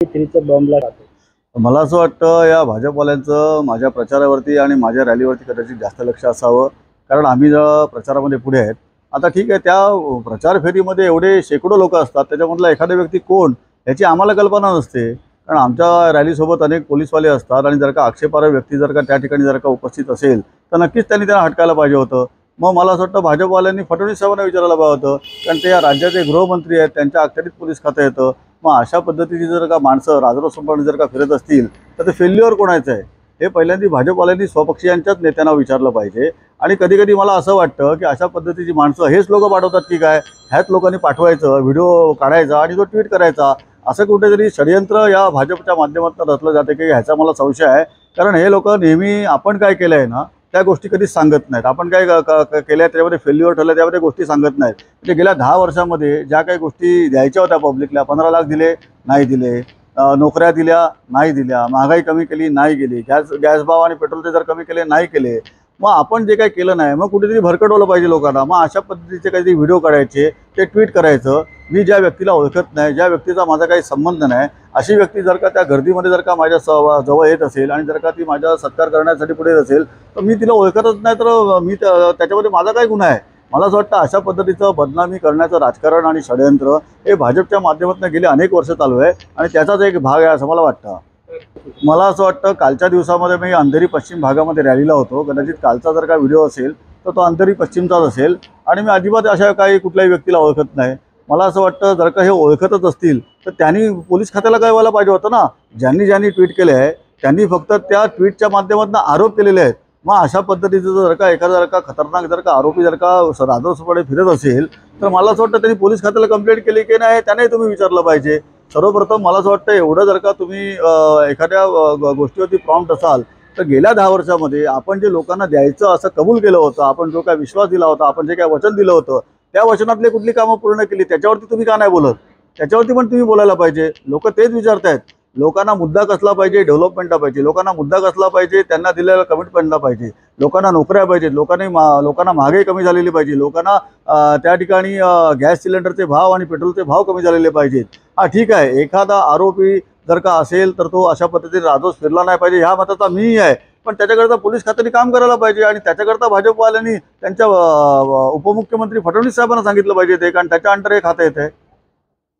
तिरीचा बॉम्बला राहतो। मला असं वाटतं या भाजपवाल्यांचं माझ्या प्रचारावरती आणि माझ्या रॅलीवरती कदाचित जास्त लक्ष असावं, कारण आम्ही जर प्रचारामध्ये पुढे आहेत। आता ठीक आहे, त्या प्रचार फेरीमध्ये एवढे शेकडो लोक असतात, त्याच्यामधला एखादा व्यक्ती कोण याची आम्हाला कल्पना नसते, कारण आमच्या रॅलीसोबत अनेक पोलीसवाले असतात आणि जर का आक्षेपार्ह व्यक्ती जर का त्या ठिकाणी जर का उपस्थित असेल तर नक्कीच त्यांनी त्यांना हटकायला पाहिजे होतं। मग मला असं वाटतं भाजपवाल्यांनी फडणवीस साहेबांना विचारायला पाहिजे होतं, कारण ते या राज्याचे गृहमंत्री आहेत, त्यांच्या अखत्यारीत पोलीस खातं येतं। मग अशा पद्धतीची जर का माणसं राजरोसपणे जर का फिरत असतील तर ते फेल्युअर कोणाचं आहे हे पहिल्यांदा भाजपवाल्यांनी स्वपक्षीयांच्याच नेत्यांना विचारलं पाहिजे। आणि कधी कधी मला असं वाटतं की अशा पद्धतीची माणसं हेच लोक पाठवतात की काय, ह्याच लोकांनी पाठवायचं, व्हिडिओ काढायचा आणि तो ट्विट करायचा, असं कुठेतरी षडयंत्र या भाजपच्या माध्यमातून रचलं जाते की ह्याचा मला संशय आहे। कारण हे लोक नेहमी आपण काय केलं आहे ना त्या गोष्टी कधीच सांगत नाहीत, आपण काय केलं आहे त्याच्यामध्ये फेल्युअर ठरलं त्यामध्ये गोष्टी सांगत नाहीत। म्हणजे गेल्या 10 वर्षामध्ये ज्या काही गोष्टी द्यायच्या होत्या पब्लिकला, 15 लाख दिले नाही दिले, नोकऱ्या दिल्या नाही दिल्या, महागाई कमी केली नाही केली, गॅस भाव आणि पेट्रोलचे दर कमी केले नाही केले, मग आपण जे काही केलं नाही मग कुठेतरी भरकटवलं पाहिजे लोकांना। मग अशा पद्धतीचे काहीतरी व्हिडिओ काढायचे, ते ट्विट करायचं। मी ज्या व्यक्तीला ओळखत नाही, ज्या व्यक्तीचा माझा काही संबंध नाही, अशी व्यक्ती जर का त्या गर्दीमध्ये जर का माझ्या जवळ येत असेल आणि जर का ती माझा सत्कार करण्यासाठी पुढे येत असेल तर मी तिला ओळखतच नाही तर मी त्याच्यामध्ये माझा काय गुन्हा आहे। मला असं वाटतं अशा पद्धतीचं बदनामी करण्याचं राजकारण आणि षडयंत्र हे भाजपच्या माध्यमातून गेले अनेक वर्ष चालू आहे आणि त्याचाच एक भाग आहे असं मला वाटतं। मला असं वाटतं कालच्या दिवसामध्ये मी अंधेरी पश्चिम भागामध्ये रॅलीला होतो, कदाचित कालचा जर का व्हिडिओ असेल तर तो अंधेरी पश्चिमचाच असेल आणि मी अजिबात अशा काही कुठल्याही व्यक्तीला ओळखत नाही। मला असं वाटतं जर का हे ओळखतच असतील तर त्यांनी पोलीस खात्याला कळवायला पाहिजे होतं ना। ज्यांनी ट्विट केले आहे त्यांनी फक्त त्या ट्विटच्या माध्यमातून आरोप केलेले आहेत। मग अशा पद्धतीचं जर का एखादा जर का खतरनाक जर का आरोपी जर का राजरोसपणे फिरत असेल तर मला असं वाटतं त्यांनी पोलीस खात्याला कंप्लेंट केली की नाही त्याने तुम्ही विचारलं पाहिजे। सर्वप्रथम मला असं वाटतं एवढं जर का तुम्ही एखाद्या गोष्टीवरती प्रॉम्प्ट असाल तर गेल्या 10 वर्षामध्ये आपण जे लोकांना द्यायचं असं कबूल केलं होतं, आपण जो काय विश्वास दिला होता, आपण जे काय वचन दिलं होतं त्या वचनातले कुठली कामं पूर्ण केली त्याच्यावरती तुम्ही का नाही बोलत? त्याच्यावरती पण तुम्ही बोलायला पाहिजे। लोक तेच विचारतायत, लोकांना मुद्दा कसला पाहिजे, डेव्हलपमेंटला पाहिजे, लोकांना मुद्दा कसला पाहिजे, त्यांना दिलेला कमिटमेंटला पाहिजे, लोकांना नोकऱ्या पाहिजेत, लोकांना महागाई कमी झालेली पाहिजे, लोकांना त्या ठिकाणी गॅस सिलेंडरचे भाव आणि पेट्रोलचे भाव कमी झालेले पाहिजेत। हा ठीक आहे, एखादा आरोपी जर का असेल तर तो अशा पद्धतीने राजरोस फिरला नाही पाहिजे ह्या मताचा मीही आहे, पण त्याच्याकरता पोलीस खात्याने काम करायला पाहिजे आणि त्याच्याकरता भाजपवाल्यांनी त्यांच्या उपमुख्यमंत्री फडणवीस साहेबांना सांगितलं पाहिजे ते, कारण त्याच्या अंडर हे खातं येत आहे।